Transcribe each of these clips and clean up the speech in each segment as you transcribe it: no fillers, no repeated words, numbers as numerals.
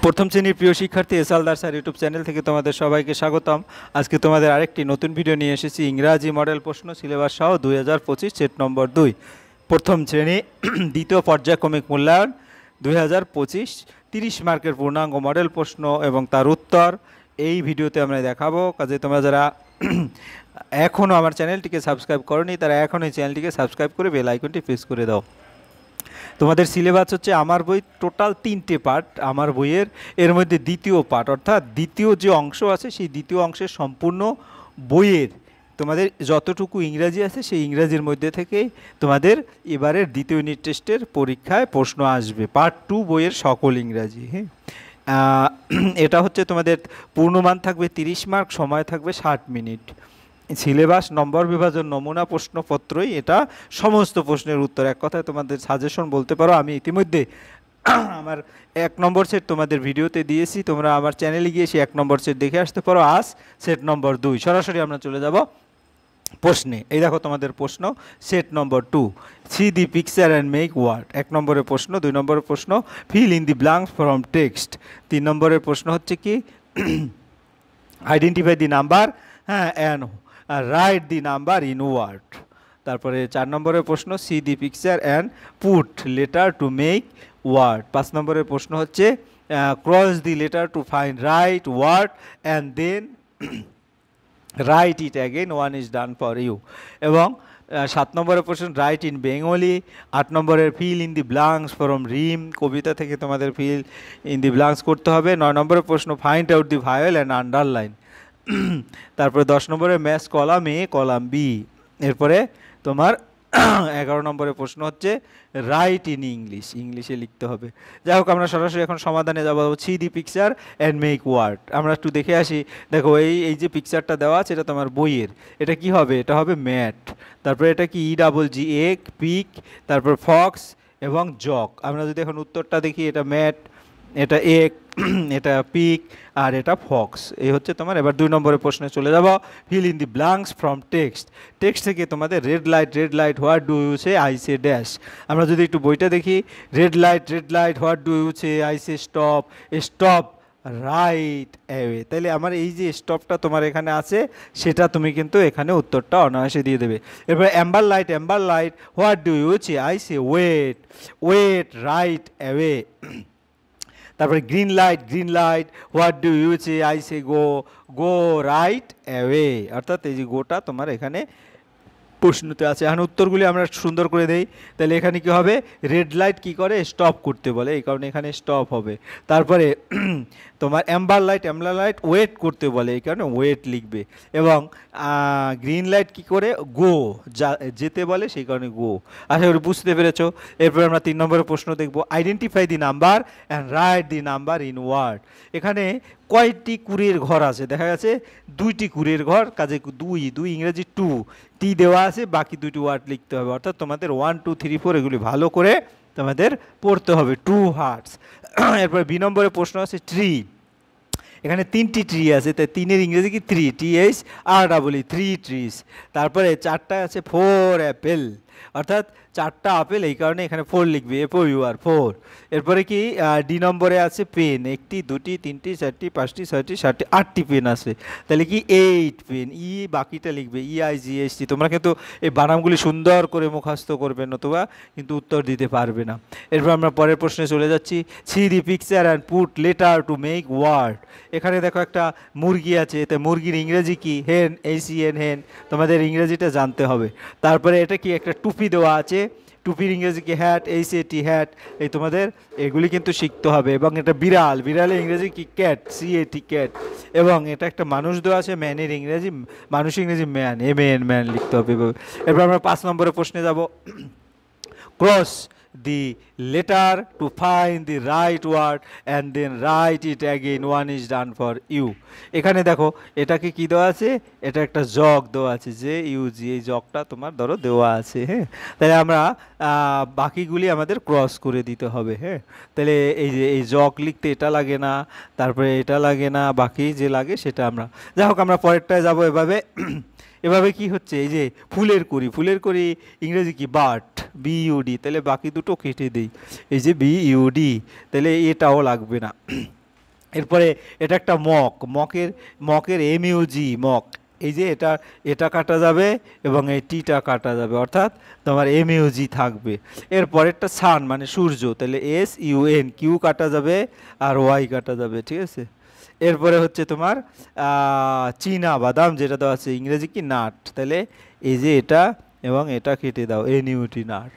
প্রথম শ্রেণীর প্রিয় শিক্ষার্থী S Haldar sir YouTube channel থেকে তোমাদের সবাইকে স্বাগতম। আজকে তোমাদের আরেকটি নতুন ভিডিও নিয়ে এসেছি। ইংরাজি মডেল প্রশ্ন সিলেবাস সহ 2025 সেট নম্বর 2 প্রথম শ্রেণী দ্বিতীয় পর্যায়ক্রমিক মূল্যায়ন 2025 30 মার্কের পূর্ণাঙ্গ মডেল প্রশ্ন এবং তার উত্তর এই ভিডিওতে আমরা দেখাবো। কাজে তোমরা যারা এখনও আমার চ্যানেলটিকে সাবস্ক্রাইব করোনি তারা এখনই চ্যানেলটিকে সাবস্ক্রাইব করে বেল আইকনটি প্রেস করে দাও। তোমাদের সিলেবাস হচ্ছে আমার বই টোটাল 3টে পার্ট। আমার বইয়ের এর মধ্যে দ্বিতীয় পার্ট অর্থাৎ দ্বিতীয় যে অংশ আছে সেই দ্বিতীয় অংশের সম্পূর্ণ বইয়ের তোমাদের যতটুকু ইংরাজি আছে সেই ইংরাজির মধ্যে থেকেই তোমাদের এবারের দ্বিতীয় ইউনিট টেস্টের পরীক্ষায় প্রশ্ন আসবে। পার্ট 2 বইয়ের সকল ইংরাজি। হ্যাঁ, এটা হচ্ছে তোমাদের পূর্ণমান থাকবে 30 মার্ক, সময় থাকবে 60 মিনিট। সিলেবাস নম্বর বিভাজন নমুনা প্রশ্নপত্রই এটা সমস্ত প্রশ্নের উত্তর। এক কথায় তোমাদের সাজেশন বলতে পারো। আমি ইতিমধ্যে আমার 1 নম্বর সেট তোমাদের ভিডিওতে দিয়েছি, তোমরা আমার চ্যানেলে গিয়ে সেই 1 নম্বর সেট দেখে আসতে পারো। আজ সেট নম্বর 2 সরাসরি আমরা চলে যাব প্রশ্নে। এই দেখো তোমাদের প্রশ্ন set number 2, see the picture and make word. 1 নম্বরের প্রশ্ন। 2 নম্বরের প্রশ্ন fill in the blanks from text. 3 নম্বরের প্রশ্ন হচ্ছে কি identify the number and write the number in word. তারপরে 4 নম্বরের প্রশ্ন see the picture and put letter to make word. 5 নম্বরের প্রশ্ন হচ্ছে cross the letter to find right word and then write it again, one is done for you. এবং 7 নম্বরের প্রশ্ন write in Bengali. 8 নম্বরের fill in the blanks from rhyme, কবিতা থেকে তোমাদের ফিল ইন দি ব্ল্যাঙ্কস করতে হবে। 9 নম্বরের প্রশ্ন find out the vowel and underline. তারপরে 10 নম্বরে match column A column B. এরপরে তোমার 11 নম্বরের প্রশ্ন হচ্ছে রাইট ইন ইংলিশ, ইংলিশে লিখতে হবে। যাই হোক, আমরা সরাসরি এখন সমাধানে যাবো। See the picture and make word. আমরা একটু দেখে আসি। দেখো এই যে পিকচারটা দেওয়া আছে এটা তোমার বইয়ের। এটা কি হবে? এটা হবে ম্যাট। তারপরে এটা কি EGG এগ, পিক, তারপর ফক্স এবং জক। আমরা যদি এখন উত্তরটা দেখি, এটা ম্যাট, এটা এগ, এটা পিক আর এটা ফক্স। এই হচ্ছে তোমার। এবার 2 নম্বরের প্রশ্নে চলে যাব। Fill in the blanks from text. Text থেকে তোমাদের red light what do you say, I say dash. আমরা যদি একটু বইটা দেখি, red light what do you say, I say stop right away. তাহলে আমার এই যে স্টপটা তোমার এখানে আছে সেটা তুমি কিন্তু এখানে উত্তরটা অনায়াসে দিয়ে দেবে। এরপরে amber light what do you say, I say wait right away. তারপরে green light what do you say, I say go right away. অর্থাৎ এই যে গোটা তোমার এখানে প্রশ্নতে আছে। এখন উত্তরগুলি আমরা সুন্দর করে দেই। তাহলে এখানে কি হবে? রেড লাইট কি করে? স্টপ করতে বলে, এই কারণে এখানে স্টপ হবে। তারপরে তোমার অ্যাম্বার লাইট ওয়েট করতে বলে, এই কারণে ওয়েট লিখবে। এবং গ্রিন লাইট কি করে? গো যেতে বলে, সেই কারণে গো। আশা করি বুঝতে পেরেছো। এরপর আমরা 3 নম্বরের প্রশ্ন দেখব। Identify the number and write the number in word. এখানে কয়টি কুড়ের ঘর আছে? দেখা গেছে 2টি কুড়ের ঘর, কাজে দুই ইংরেজি 2 টি দেওয়া আছে, বাকি 2টি ওয়ার্ড লিখতে হবে। অর্থাৎ তোমাদের 1 2 3 4 এগুলি ভালো করে তোমাদের পড়তে হবে। 2 হার্টস। এরপর 2 নম্বরের প্রশ্ন আছে ট্রি। এখানে 3টি ট্রি আছে, তাই 3-এর ইংরেজি কি? 3, THREE, 3 ট্রিজ। তারপরে 4টা আছে 4 অ্যাপেল, অর্থাৎ 4টা আপেল, এই কারণে এখানে 4 লিখবে, FOUR 4। এরপরে কি ডি নম্বরে আছে পেন, 1টি 2টি 3টি 4টি 5টি 6টি 7টি 8টি পেন আছে, তাহলে কি 8 পেন। বাকিটা লিখবে EIGHT। তোমরা কিন্তু এই বানামগুলি সুন্দর করে মুখস্থ করবে, নতুবা কিন্তু উত্তর দিতে পারবে না। এরপর আমরা পরের প্রশ্নে চলে যাচ্ছি। See the picture and put letter to make word. এখানে দেখো একটা মুরগি আছে, এতে মুরগির ইংরেজি কি? হেন, HEN হেন। তোমাদের ইংরেজিটা জানতে হবে। তারপরে এটা কি? একটা টুপি দেওয়া আছে, টুপির ইংরেজি কি? Hat, HAT hat. এই তোমাদের এগুলি কিন্তু শিখতে হবে। এবং এটা বিড়ালের ইংরেজি কি? Cat, CAT cat. এবং এটা একটা মানুষ দেওয়া আছে, মানুষের ইংরেজি ম্যান, MAN ম্যান লিখতে হবে। এরপর আমরা 5 নম্বরের প্রশ্নে যাব। Cross the letter to find the right word and then write it again, one is done for you. এখানে দেখো এটাকে কি দেওয়া আছে? এটা একটা জগ দেওয়া আছে, JUG। এই জগটা তোমার ধরো দেওয়া আছে। হ্যাঁ, তাহলে আমরা বাকিগুলি আমাদের ক্রস করে দিতে হবে। হ্যাঁ, তাহলে এই যে এই জগ লিখতে এটা লাগে না, তারপরে এটা লাগে না, বাকি যে লাগে সেটা আমরা। যাই হোক, আমরা পরেরটায় যাবো। এভাবে কি হচ্ছে? এই যে ফুলের করি ইংরেজি কি? But, BUD। তাহলে বাকি দুটো কেটে দিই, এই যে BUD, তাহলে এটাও লাগবে না। এরপরে এটা একটা মকের এমইউজি মক, এই যে এটা কাটা যাবে এবং এই টিটা কাটা যাবে, অর্থাৎ তোমার এমইউজি থাকবে। এরপরেরটা সান মানে সূর্য, তাহলে SUN, কিউ কাটা যাবে আর ওয়াই কাটা যাবে, ঠিক আছে। এরপরে হচ্ছে তোমার চীনা বাদাম, যেটা দেওয়া আছে ইংরেজি কি নাট, তাহলে এই যে এটা এবং এটা কেটে দাও, NUT নাট।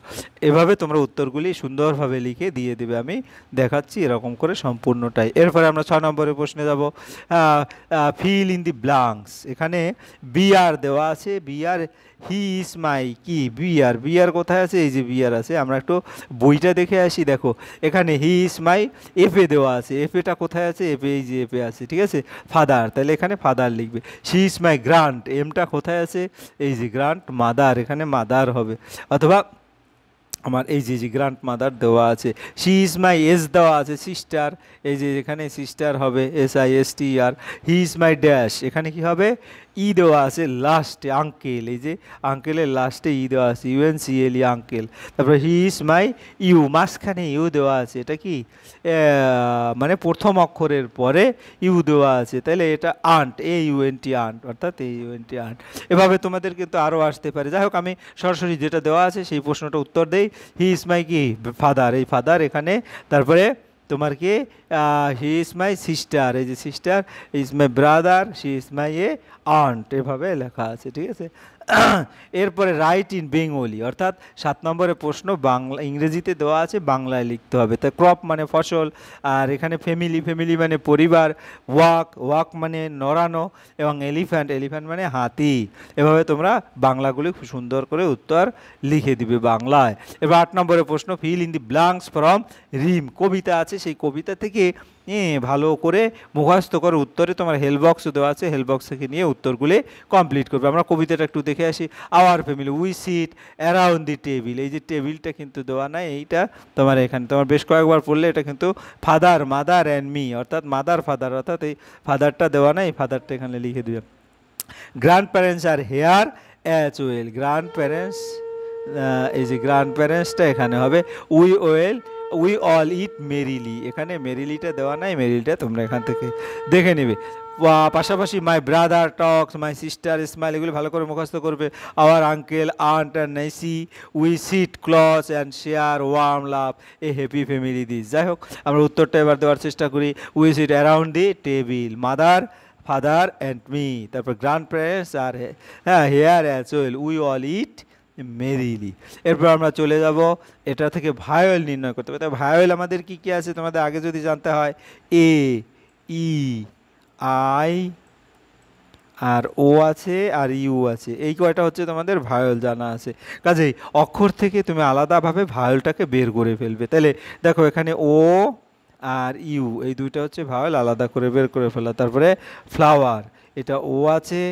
এভাবে তোমরা উত্তরগুলি সুন্দরভাবে লিখে দিয়ে দেবে, আমি দেখাচ্ছি এরকম করে সম্পূর্ণটাই। এরপরে আমরা 6 নম্বরের প্রশ্নে যাব। ফিল ইন দি ব্লাঙ্কস, এখানে বিআর দেওয়া আছে, বিআর হি ইজ মাই কি বিআর কোথায় আছে, এই যে বিআর আছে, আমরা একটু বইটা দেখে আসি। দেখো এখানে হি ইজ মাই, এফে দেওয়া আছে, এফেটা কোথায় আছে, এফে এই যে এফে আছে, ঠিক আছে, ফাদার, তাহলে এখানে ফাদার লিখবে। শি ইজ মাই গ্রান্ট, এমটা কোথায় আছে, এই যে গ্রান্ট মাদার, এখানে মাদার হবে, অথবা আমার এই যে গ্র্যান্ড মাদার দেওয়া আছে। শি ইজ মাই এস দেওয়া আছে, সিস্টার, এই যে এখানে সিস্টার হবে SISTER। He is my dash, এখানে কি হবে, ই দেওয়া আছে লাস্টে, আঙ্কেল, এই যে আঙ্কেলের লাস্টে ই দেওয়া আছে, UNCLE আঙ্কেল। তারপরে হি ইজ মাই ইউ, মাঝখানে ইউ দেওয়া আছে, এটা কি মানে প্রথম অক্ষরের পরে ইউ দেওয়া আছে, তাহলে এটা আন্ট, AUNT আন্ট, অর্থাৎ AUNT আন্ট। এভাবে তোমাদের কিন্তু আরও আসতে পারে। যাই হোক, আমি সরাসরি যেটা দেওয়া আছে সেই প্রশ্নটা উত্তর দেই। হি ইজ মাই কি ফাদার, এই ফাদার এখানে, তারপরে তোমার কি হি ইজ মাই সিস্টার, এই যে sister, is my brother, she is my aunt, এভাবে লেখা আছে, ঠিক আছে। এরপরে রাইট ইন বেঙ্গলি, অর্থাৎ 7 নম্বরের প্রশ্ন বাংলা, ইংরেজিতে দেওয়া আছে, বাংলায় লিখতে হবে। তা ক্রপ মানে ফসল, আর এখানে ফ্যামিলি মানে পরিবার, ওয়াক মানে নড়ানো, এবং এলিফ্যান্ট মানে হাতি। এভাবে তোমরা বাংলাগুলি খুব সুন্দর করে উত্তর লিখে দিবে বাংলায়। এবার 8 নম্বরের প্রশ্ন, fill in the blanks from rhyme, কবিতা আছে, সেই কবিতা থেকে ভালো করে মুখস্থ করে উত্তরে তোমার হেল্প বক্স দেওয়া আছে, হেল্প বক্স থেকে নিয়ে উত্তরগুলি কমপ্লিট করবে। আমরা কবিতাটা একটু দেখে আসি। Our family, we sit around the table, এই যে টেবিলটা কিন্তু দেওয়া নাই, এইটা তোমার এখানে তোমার বেশ কয়েকবার পড়লে এটা কিন্তু ফাদার, মাদার অ্যান্ড মি, অর্থাৎ মাদার ফাদার, অর্থাৎ এই ফাদারটা দেওয়া নাই, ফাদারটা এখানে লিখে দিবে। Grandparents are here as well, grandparents, এই যে গ্র্যান্ড প্যারেন্টসটা এখানে হবে উই অল ইট মেরিলি, এখানে মেরিলিটা দেওয়া নাই, মেরিলিটা তোমরা এখান থেকে দেখে নেবে। পাশাপাশি my brother talks, my sister smile, এগুলি ভালো করে মুখস্থ করবে। Our uncle aunt and niece, we sit close and share warm love, a happy family this. যাই হোক, আমরা উত্তরটা এবার দেওয়ার চেষ্টা করি। We sit around the table, mother father and me, তারপর grandparents are here as well, we all eat merrily. এরপর আমরা চলে যাব এটা থেকে ভায়োল নির্ণয় করতে হবে। ভায়োল আমাদের কি কি আছে তোমাদের আগে যদি জানতে হয়, AEI আর ও আছে আর ইউ আছে, এই কয়টা হচ্ছে তোমাদের ভায়োল জানা আছে। কাজেই অক্ষর থেকে তুমি আলাদাভাবে ভায়োলটাকে বের করে ফেলবে। তাহলে দেখো এখানে ও আর ইউ, এই দুইটা হচ্ছে ভায়োল, আলাদা করে বের করে ফেলা। তারপরে ফ্লাওয়ার, এটা ও আছে,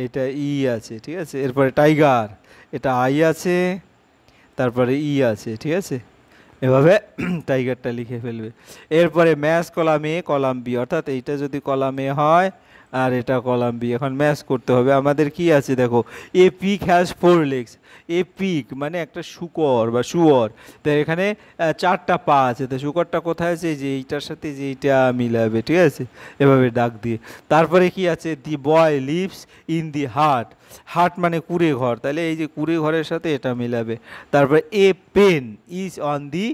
এটা ই আছে, ঠিক আছে। এরপরে টাইগার, এটা আই আছে, তারপরে ই আছে, ঠিক আছে। এভাবে টাইগারটা লিখে ফেলবে। এরপরে match column A column B, অর্থাৎ এইটা যদি কলাম A হয় আর এটা কলাম B, এখন ম্যাচ করতে হবে। আমাদের কি আছে দেখো, a pig has 4 legs, a pig মানে একটা শুকর বা শুয়োর, তো এখানে 4টা পা আছে, তো শুকরটা কোথায় আছে, যে এইটার সাথে যে এইটা মিলাবে, ঠিক আছে, এভাবে ডাক দিয়ে। তারপরে কি আছে, দি বয় লিভস ইন দি হাট, হাট মানে কুড়ে ঘর, তাহলে এই যে কুড়ে ঘরের সাথে এটা মিলাবে। তারপরে a pen is on the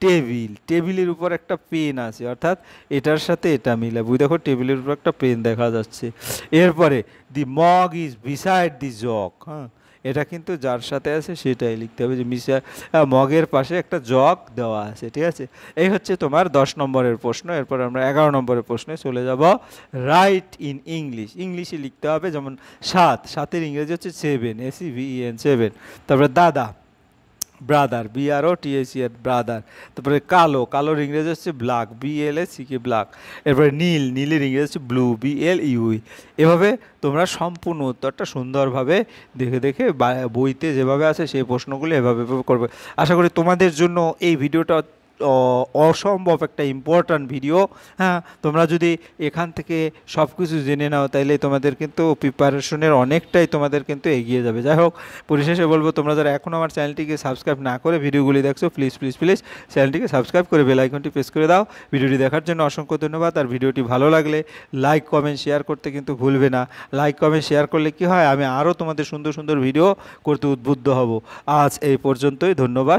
table, টেবিলের উপর একটা পেন আছে, অর্থাৎ এটার সাথে এটা মিলাবে। দেখো টেবিলের উপর একটা পেন দেখা যাচ্ছে। এরপরে the mug is beside the jug, হ্যাঁ, এটা কিন্তু যার সাথে আছে সেটাই লিখতে হবে, যে মগের পাশে একটা জগ দেওয়া আছে, ঠিক আছে। এই হচ্ছে তোমার 10 নম্বরের প্রশ্ন। এরপর আমরা 11 নম্বরের প্রশ্নে চলে যাব। রাইট ইন ইংলিশ, ইংলিশে লিখতে হবে, যেমন 7 ইংরেজি হচ্ছে 7, SEVEN 7। তারপরে দাদা, ব্রাদার, BROTHER ব্রাদার। তারপরে কালোর ইংরেজি হচ্ছে ব্ল্যাক, BLACK ব্ল্যাক। এরপরে নীলের ইংরেজি হচ্ছে ব্লু, BLUE। এভাবে তোমরা সম্পূর্ণ উত্তরটা সুন্দরভাবে দেখে দেখে বইতে যেভাবে আছে সেই প্রশ্নগুলো এভাবে করবে। আশা করি তোমাদের জন্য এই ভিডিওটা অসম্ভব একটা ইম্পর্ট্যান্ট ভিডিও। হ্যাঁ, তোমরা যদি এখান থেকে সব কিছু জেনে নাও তাইলে তোমাদের কিন্তু প্রিপারেশনের অনেকটাই তোমাদের কিন্তু এগিয়ে যাবে। যাই হোক, পরিশেষে বলবো, তোমরা যারা এখনও আমার চ্যানেলটিকে সাবস্ক্রাইব না করে ভিডিওগুলি দেখছো, প্লিজ প্লিজ প্লিজ চ্যানেলটিকে সাবস্ক্রাইব করে বেল আইকনটি প্রেস করে দাও। ভিডিওটি দেখার জন্য অসংখ্য ধন্যবাদ। আর ভিডিওটি ভালো লাগলে লাইক কমেন্ট শেয়ার করতে কিন্তু ভুলবে না। লাইক কমেন্ট শেয়ার করলে কি হয়, আমি আরও তোমাদের সুন্দর সুন্দর ভিডিও করতে উদ্বুদ্ধ হব। আজ এই পর্যন্তই, ধন্যবাদ।